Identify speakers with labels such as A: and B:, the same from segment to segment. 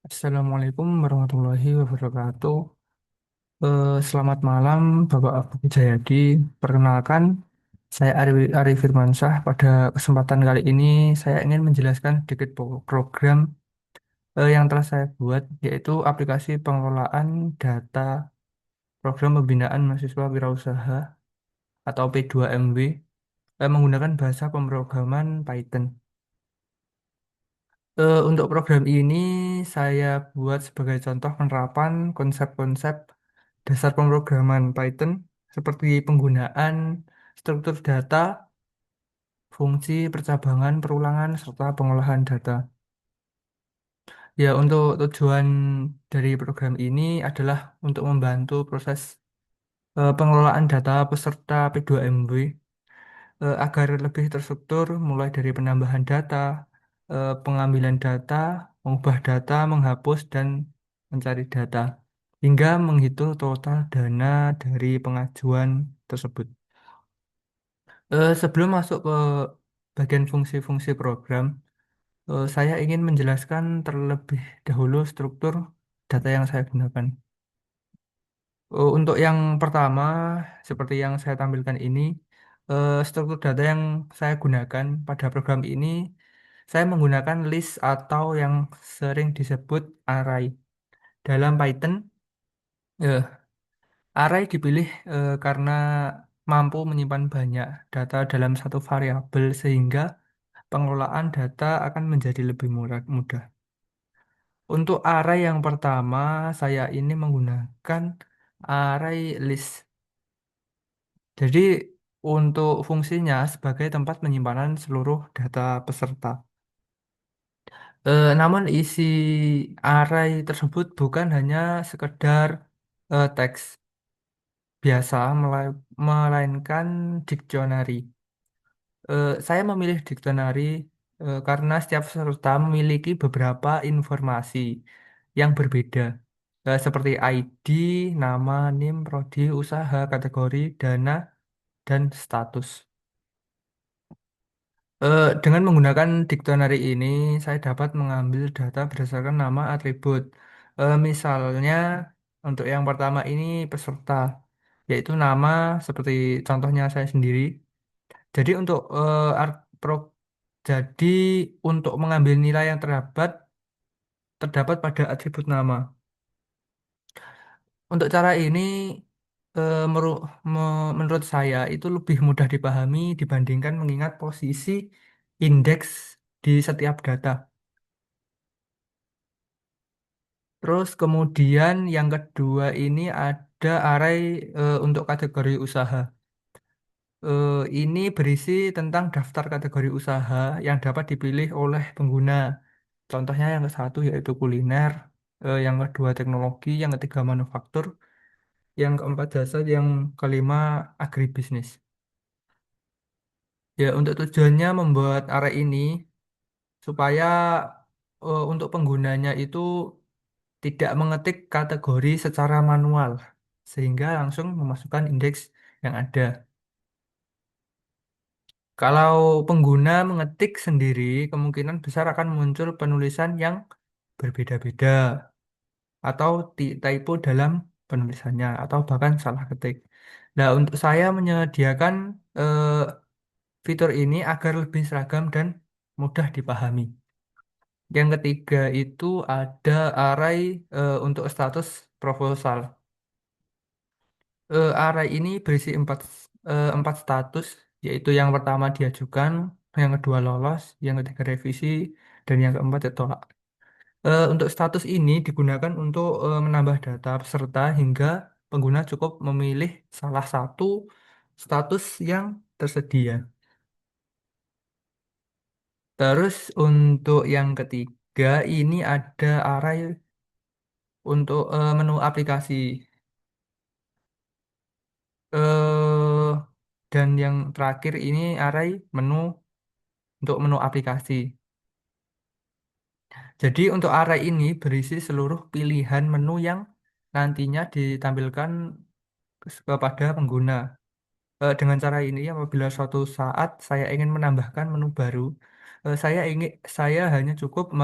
A: Assalamualaikum warahmatullahi wabarakatuh. Selamat malam, Bapak Abu Jayadi. Perkenalkan, saya Ari Firmansyah. Pada kesempatan kali ini, saya ingin menjelaskan sedikit program yang telah saya buat, yaitu aplikasi pengelolaan data program pembinaan mahasiswa wirausaha atau P2MW menggunakan bahasa pemrograman Python. Untuk program ini saya buat sebagai contoh penerapan konsep-konsep dasar pemrograman Python seperti penggunaan struktur data, fungsi, percabangan, perulangan, serta pengolahan data. Ya, untuk tujuan dari program ini adalah untuk membantu proses pengelolaan data peserta P2MW agar lebih terstruktur mulai dari penambahan data, pengambilan data, mengubah data, menghapus, dan mencari data, hingga menghitung total dana dari pengajuan tersebut. Sebelum masuk ke bagian fungsi-fungsi program, saya ingin menjelaskan terlebih dahulu struktur data yang saya gunakan. Untuk yang pertama, seperti yang saya tampilkan ini, struktur data yang saya gunakan pada program ini, saya menggunakan list atau yang sering disebut array. Dalam Python, eh, array dipilih karena mampu menyimpan banyak data dalam satu variabel sehingga pengelolaan data akan menjadi lebih mudah. Untuk array yang pertama, saya ini menggunakan array list. Jadi untuk fungsinya sebagai tempat penyimpanan seluruh data peserta. Namun isi array tersebut bukan hanya sekedar teks biasa, melainkan dictionary. Saya memilih dictionary karena setiap peserta memiliki beberapa informasi yang berbeda, seperti ID, nama, NIM, prodi, usaha, kategori, dana, dan status. Dengan menggunakan dictionary ini, saya dapat mengambil data berdasarkan nama atribut. Misalnya, untuk yang pertama ini peserta, yaitu nama seperti contohnya saya sendiri. Jadi untuk jadi untuk mengambil nilai yang terdapat pada atribut nama. Untuk cara ini, menurut saya itu lebih mudah dipahami dibandingkan mengingat posisi indeks di setiap data. Terus kemudian yang kedua ini ada array untuk kategori usaha. Ini berisi tentang daftar kategori usaha yang dapat dipilih oleh pengguna. Contohnya yang ke satu yaitu kuliner, yang kedua teknologi, yang ketiga manufaktur, yang keempat jasa, yang kelima agribisnis. Ya, untuk tujuannya membuat array ini supaya untuk penggunanya itu tidak mengetik kategori secara manual, sehingga langsung memasukkan indeks yang ada. Kalau pengguna mengetik sendiri, kemungkinan besar akan muncul penulisan yang berbeda-beda, atau typo dalam penulisannya, atau bahkan salah ketik. Nah, untuk saya menyediakan fitur ini agar lebih seragam dan mudah dipahami. Yang ketiga itu ada array untuk status proposal. Array ini berisi empat status, yaitu yang pertama diajukan, yang kedua lolos, yang ketiga revisi, dan yang keempat ditolak. Untuk status ini digunakan untuk menambah data peserta hingga pengguna cukup memilih salah satu status yang tersedia. Terus untuk yang ketiga ini ada array untuk menu aplikasi. eh dan yang terakhir ini array menu untuk menu aplikasi. Jadi untuk array ini berisi seluruh pilihan menu yang nantinya ditampilkan kepada pengguna. Dengan cara ini, apabila suatu saat saya ingin menambahkan menu baru, saya hanya cukup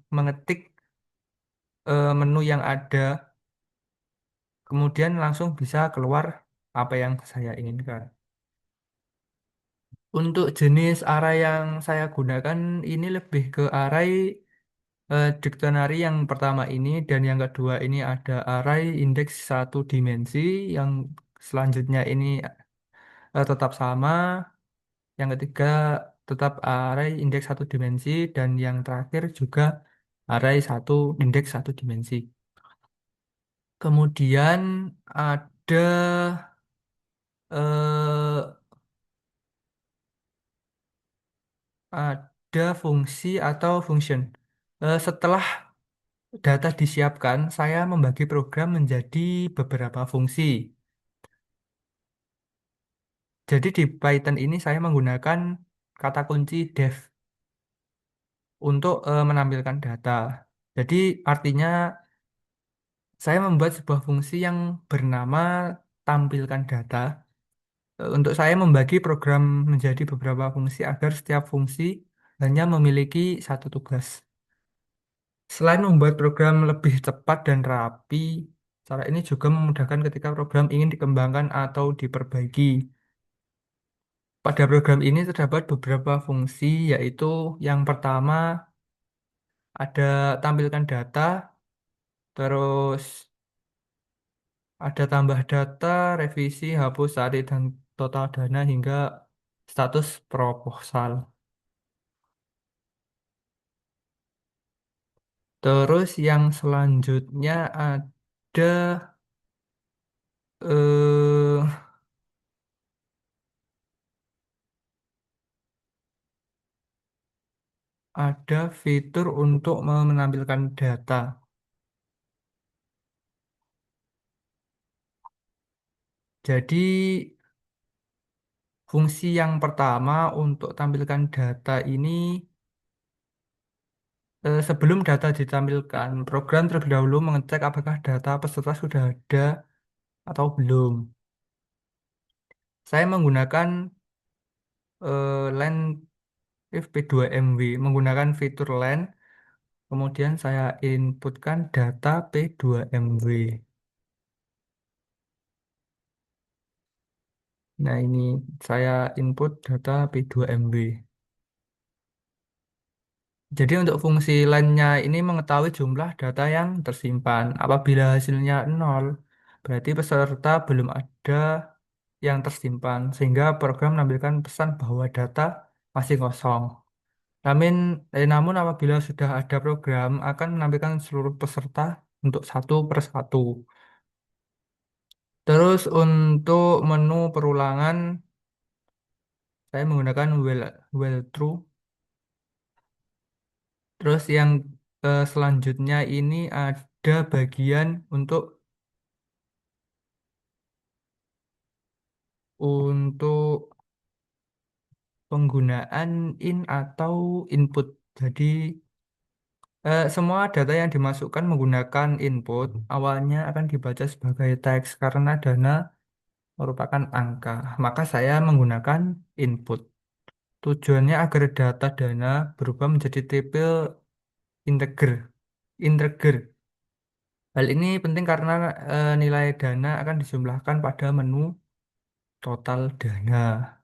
A: mengetik menu yang ada, kemudian langsung bisa keluar apa yang saya inginkan. Untuk jenis array yang saya gunakan ini lebih ke array dictionary yang pertama ini dan yang kedua ini ada array indeks satu dimensi, yang selanjutnya ini tetap sama, yang ketiga tetap array indeks satu dimensi, dan yang terakhir juga array satu indeks satu dimensi. Kemudian ada eh, ada fungsi atau function. Setelah data disiapkan, saya membagi program menjadi beberapa fungsi. Jadi di Python ini saya menggunakan kata kunci def untuk menampilkan data. Jadi artinya saya membuat sebuah fungsi yang bernama tampilkan data. Untuk saya membagi program menjadi beberapa fungsi agar setiap fungsi hanya memiliki satu tugas. Selain membuat program lebih cepat dan rapi, cara ini juga memudahkan ketika program ingin dikembangkan atau diperbaiki. Pada program ini terdapat beberapa fungsi, yaitu yang pertama ada tampilkan data, terus ada tambah data, revisi, hapus, tarik, dan total dana hingga status proposal. Terus yang selanjutnya ada eh, ada fitur untuk menampilkan data. Jadi fungsi yang pertama untuk tampilkan data ini, sebelum data ditampilkan, program terlebih dahulu mengecek apakah data peserta sudah ada atau belum. Saya menggunakan len if P2MW, menggunakan fitur len, kemudian saya inputkan data P2MW. Nah, ini saya input data P2MW. Jadi untuk fungsi lainnya ini mengetahui jumlah data yang tersimpan. Apabila hasilnya nol, berarti peserta belum ada yang tersimpan, sehingga program menampilkan pesan bahwa data masih kosong. Namun apabila sudah ada program, akan menampilkan seluruh peserta untuk satu per satu. Terus untuk menu perulangan, saya menggunakan while true. Terus yang selanjutnya ini ada bagian untuk penggunaan in atau input. Jadi semua data yang dimasukkan menggunakan input awalnya akan dibaca sebagai teks karena dana merupakan angka. Maka saya menggunakan input. Tujuannya agar data dana berubah menjadi tipe integer. Integer. Hal ini penting karena nilai dana akan dijumlahkan pada menu total dana.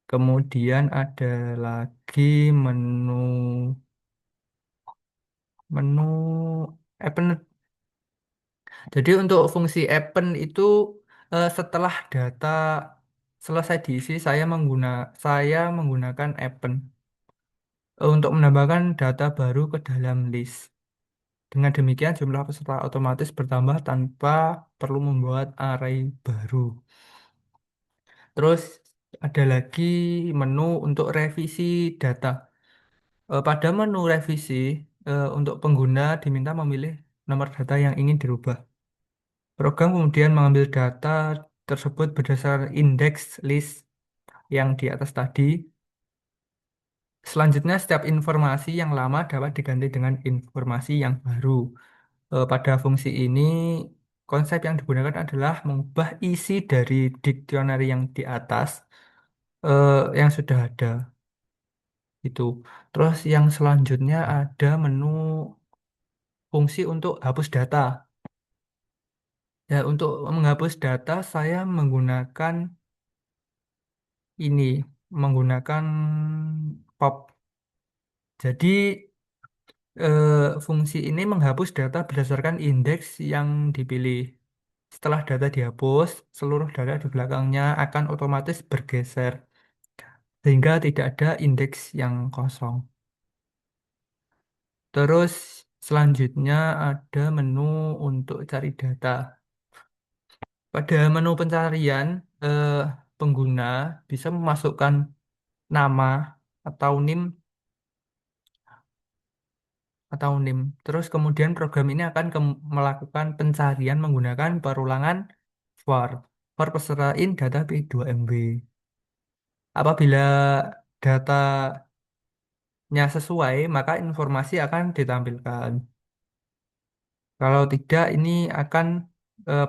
A: Kemudian ada lagi menu menu append. Jadi untuk fungsi append itu setelah data selesai diisi, saya menggunakan append untuk menambahkan data baru ke dalam list. Dengan demikian jumlah peserta otomatis bertambah tanpa perlu membuat array baru. Terus ada lagi menu untuk revisi data. Pada menu revisi, untuk pengguna diminta memilih nomor data yang ingin dirubah. Program kemudian mengambil data tersebut berdasarkan indeks list yang di atas tadi. Selanjutnya, setiap informasi yang lama dapat diganti dengan informasi yang baru. Pada fungsi ini, konsep yang digunakan adalah mengubah isi dari dictionary yang di atas yang sudah ada. Itu. Terus yang selanjutnya ada menu fungsi untuk hapus data. Ya, untuk menghapus data saya menggunakan ini, menggunakan POP. Jadi fungsi ini menghapus data berdasarkan indeks yang dipilih. Setelah data dihapus, seluruh data di belakangnya akan otomatis bergeser, sehingga tidak ada indeks yang kosong. Terus selanjutnya ada menu untuk cari data. Pada menu pencarian, eh, pengguna bisa memasukkan nama atau NIM Terus kemudian program ini akan melakukan pencarian menggunakan perulangan for. For peserta in data P2MB. Apabila datanya sesuai, maka informasi akan ditampilkan. Kalau tidak, ini akan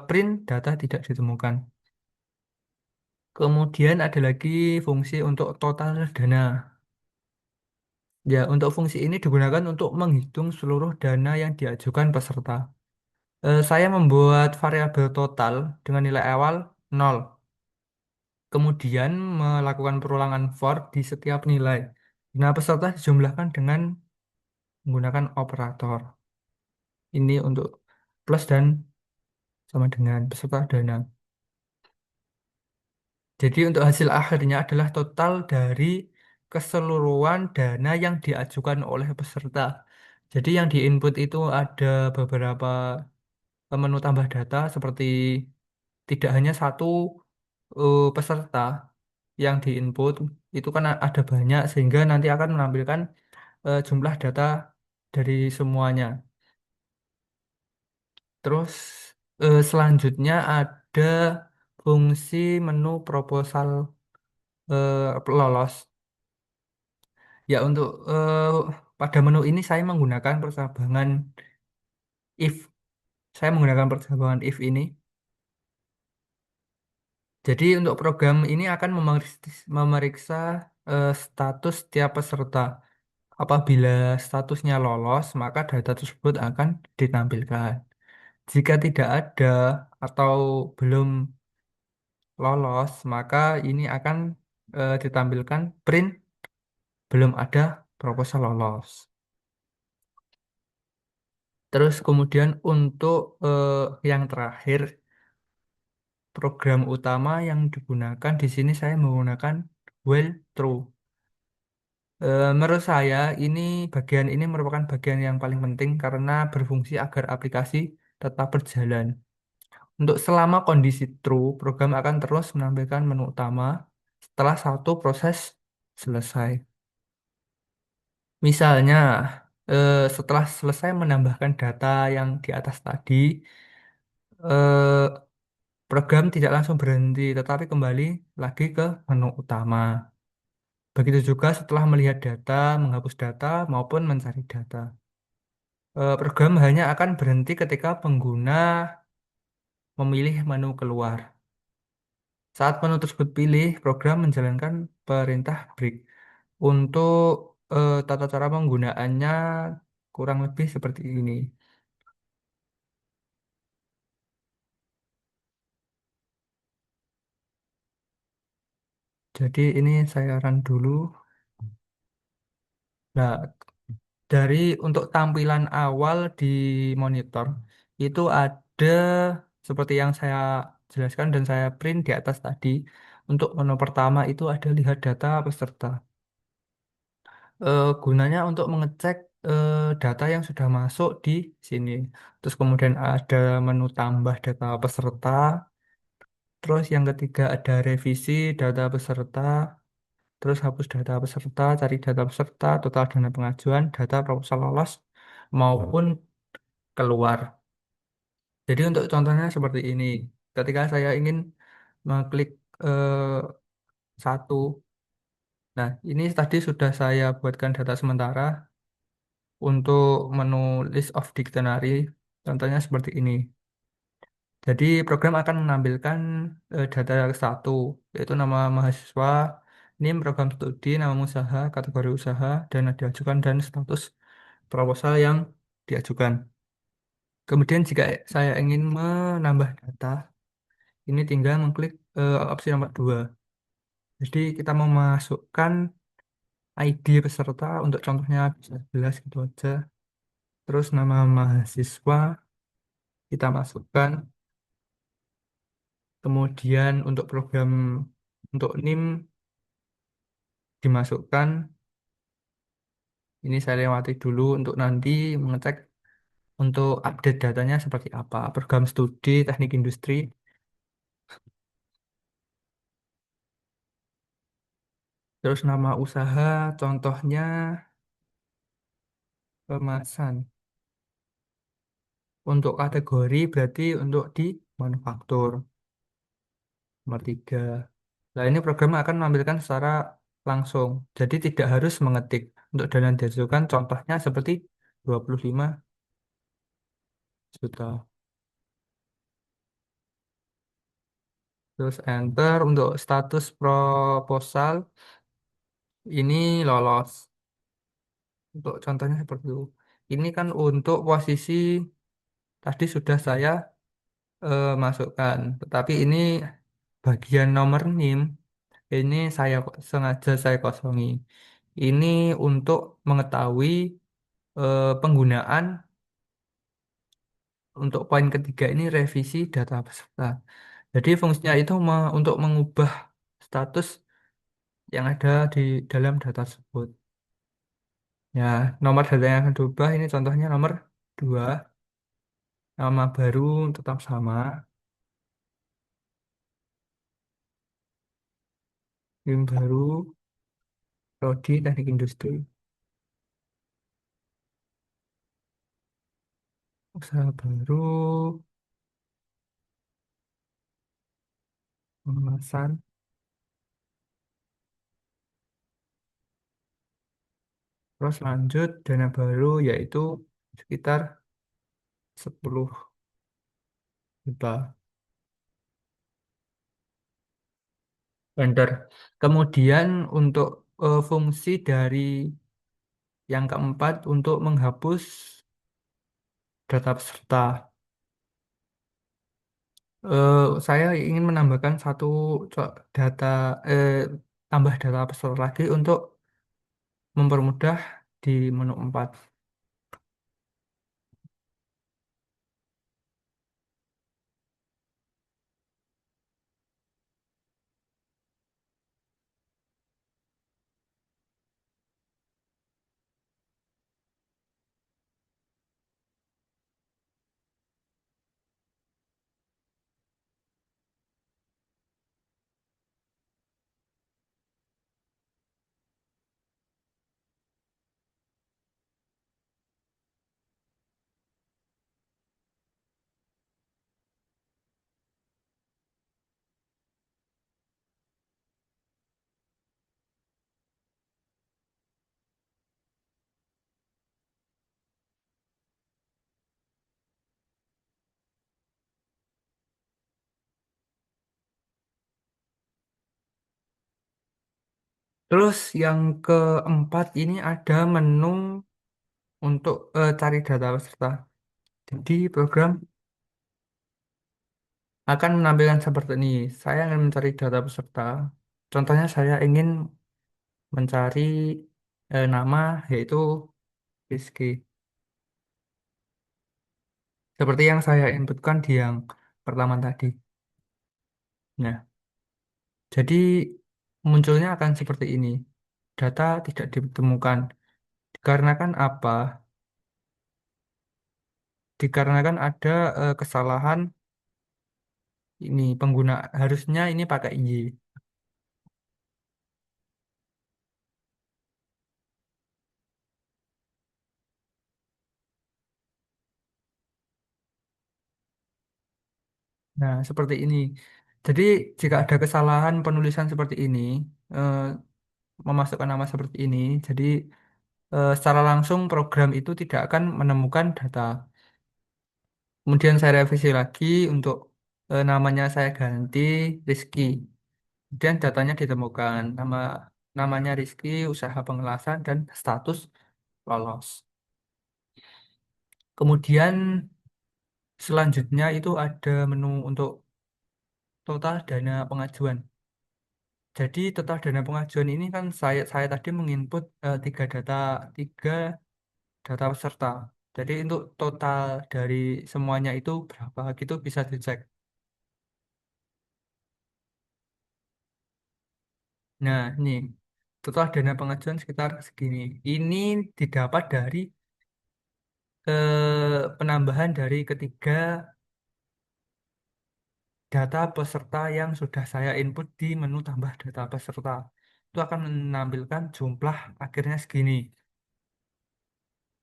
A: print data tidak ditemukan. Kemudian ada lagi fungsi untuk total dana. Ya, untuk fungsi ini digunakan untuk menghitung seluruh dana yang diajukan peserta. Saya membuat variabel total dengan nilai awal 0. Kemudian melakukan perulangan for di setiap nilai. Nah, peserta dijumlahkan dengan menggunakan operator. Ini untuk plus dan sama dengan peserta dana. Jadi untuk hasil akhirnya adalah total dari keseluruhan dana yang diajukan oleh peserta. Jadi yang diinput itu ada beberapa menu tambah data seperti tidak hanya satu peserta yang diinput, itu kan ada banyak sehingga nanti akan menampilkan jumlah data dari semuanya. Terus selanjutnya ada fungsi menu proposal lolos. Ya, untuk pada menu ini saya menggunakan persabangan if. Saya menggunakan persabangan if ini. Jadi untuk program ini akan memeriksa status tiap peserta. Apabila statusnya lolos, maka data tersebut akan ditampilkan. Jika tidak ada atau belum lolos, maka ini akan ditampilkan print belum ada proposal lolos. Terus kemudian untuk yang terakhir, program utama yang digunakan di sini saya menggunakan while true. Menurut saya bagian ini merupakan bagian yang paling penting karena berfungsi agar aplikasi tetap berjalan. Untuk selama kondisi true, program akan terus menampilkan menu utama setelah satu proses selesai. Misalnya, setelah selesai menambahkan data yang di atas tadi, eh, program tidak langsung berhenti, tetapi kembali lagi ke menu utama. Begitu juga setelah melihat data, menghapus data, maupun mencari data. Program hanya akan berhenti ketika pengguna memilih menu keluar. Saat menu tersebut pilih, program menjalankan perintah break. Untuk tata cara penggunaannya kurang lebih seperti ini. Jadi ini saya run dulu. Nah, dari untuk tampilan awal di monitor itu ada seperti yang saya jelaskan dan saya print di atas tadi. Untuk menu pertama itu ada lihat data peserta. Gunanya untuk mengecek data yang sudah masuk di sini. Terus kemudian ada menu tambah data peserta. Terus yang ketiga ada revisi data peserta. Terus hapus data peserta, cari data peserta, total dana pengajuan, data proposal lolos maupun keluar. Jadi untuk contohnya seperti ini. Ketika saya ingin mengklik eh, satu, nah ini tadi sudah saya buatkan data sementara untuk menu list of dictionary. Contohnya seperti ini. Jadi program akan menampilkan data satu, yaitu nama mahasiswa, NIM program studi, nama usaha, kategori usaha, dana diajukan, dan status proposal yang diajukan. Kemudian jika saya ingin menambah data, ini tinggal mengklik opsi nomor 2. Jadi kita memasukkan ID peserta untuk contohnya bisa jelas gitu aja. Terus nama mahasiswa kita masukkan. Kemudian untuk program untuk NIM dimasukkan. Ini saya lewati dulu untuk nanti mengecek untuk update datanya seperti apa. Program studi teknik industri. Terus nama usaha contohnya kemasan. Untuk kategori berarti untuk di manufaktur. Nomor 3. Nah, ini program akan menampilkan secara langsung. Jadi tidak harus mengetik. Untuk dana yang diajukan contohnya seperti 25 juta. Terus enter untuk status proposal ini lolos. Untuk contohnya seperti itu. Ini kan untuk posisi tadi sudah saya masukkan. Tetapi ini bagian nomor NIM ini sengaja saya kosongi. Ini untuk mengetahui penggunaan untuk poin ketiga ini revisi data peserta. Jadi fungsinya itu untuk mengubah status yang ada di dalam data tersebut. Ya, nomor data yang akan diubah ini contohnya nomor 2, nama baru tetap sama, NIM baru, prodi teknik industri, usaha baru, pemasaran. Terus lanjut dana baru yaitu sekitar 10 juta. Enter. Kemudian untuk fungsi dari yang keempat untuk menghapus data peserta. Saya ingin menambahkan satu data eh, tambah data peserta lagi untuk mempermudah di menu 4. Terus yang keempat ini ada menu untuk cari data peserta. Jadi program akan menampilkan seperti ini. Saya ingin mencari data peserta. Contohnya saya ingin mencari nama yaitu Rizky. Seperti yang saya inputkan di yang pertama tadi. Nah, jadi munculnya akan seperti ini. Data tidak ditemukan. Dikarenakan apa? Dikarenakan ada kesalahan ini pengguna harusnya ini pakai Y. Nah, seperti ini. Jadi jika ada kesalahan penulisan seperti ini, eh, memasukkan nama seperti ini, jadi secara langsung program itu tidak akan menemukan data. Kemudian saya revisi lagi untuk namanya saya ganti Rizky. Kemudian datanya ditemukan namanya Rizky, usaha pengelasan dan status lolos. Kemudian Selanjutnya itu ada menu untuk total dana pengajuan. Jadi total dana pengajuan ini kan saya tadi menginput tiga data peserta. Jadi untuk total dari semuanya itu berapa gitu bisa dicek. Nah, ini total dana pengajuan sekitar segini. Ini didapat dari penambahan dari ketiga data peserta yang sudah saya input di menu tambah data peserta. Itu akan menampilkan jumlah akhirnya segini.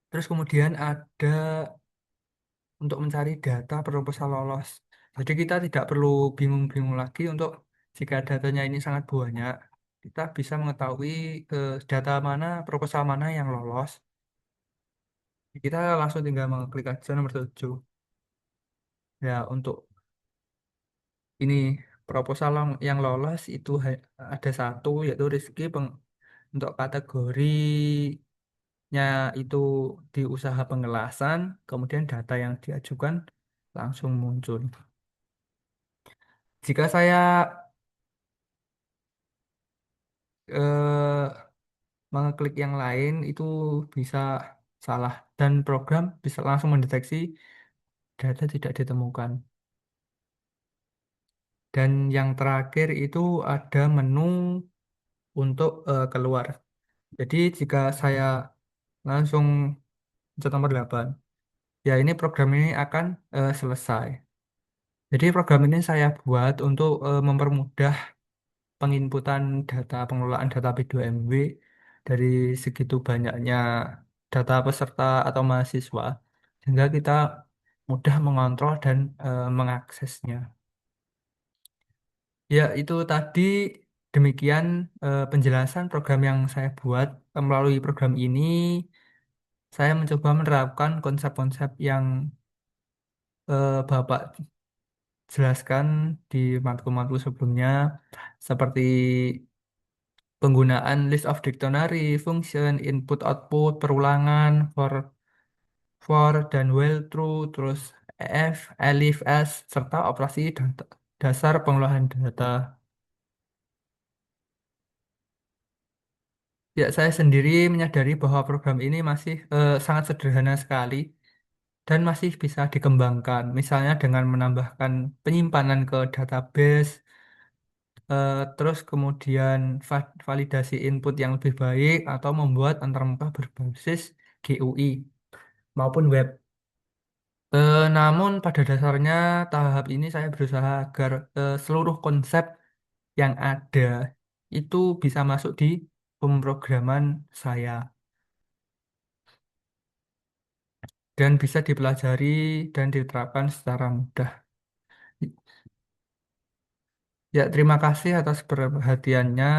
A: Terus kemudian ada untuk mencari data proposal lolos. Jadi kita tidak perlu bingung-bingung lagi untuk jika datanya ini sangat banyak, kita bisa mengetahui data mana, proposal mana yang lolos. Kita langsung tinggal mengklik aja nomor 7. Ya, untuk ini proposal yang lolos itu ada satu yaitu Rizky untuk kategorinya itu di usaha pengelasan, kemudian data yang diajukan langsung muncul. Jika saya mengeklik yang lain itu bisa salah dan program bisa langsung mendeteksi data tidak ditemukan. Dan yang terakhir itu ada menu untuk keluar. Jadi jika saya langsung pencet nomor 8, ya ini program ini akan selesai. Jadi program ini saya buat untuk mempermudah penginputan data pengelolaan data P2MW dari segitu banyaknya data peserta atau mahasiswa sehingga kita mudah mengontrol dan mengaksesnya. Ya, itu tadi demikian penjelasan program yang saya buat. Melalui program ini saya mencoba menerapkan konsep-konsep yang Bapak jelaskan di matku-matku sebelumnya seperti penggunaan list of dictionary, function, input output, perulangan, for dan while true, terus if, elif, else, serta operasi dasar pengolahan data. Ya, saya sendiri menyadari bahwa program ini masih sangat sederhana sekali dan masih bisa dikembangkan. Misalnya dengan menambahkan penyimpanan ke database, terus kemudian validasi input yang lebih baik atau membuat antarmuka berbasis GUI maupun web. Namun pada dasarnya tahap ini saya berusaha agar seluruh konsep yang ada itu bisa masuk di pemrograman saya dan bisa dipelajari dan diterapkan secara mudah. Ya, terima kasih atas perhatiannya.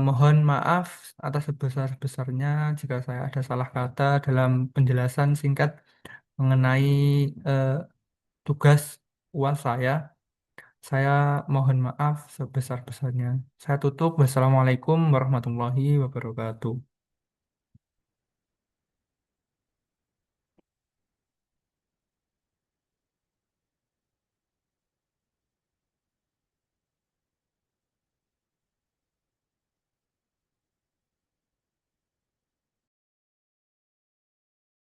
A: Mohon maaf atas sebesar-besarnya jika saya ada salah kata dalam penjelasan singkat mengenai eh, tugas UAS saya. Saya mohon maaf sebesar-besarnya. Saya tutup. Wassalamualaikum warahmatullahi wabarakatuh.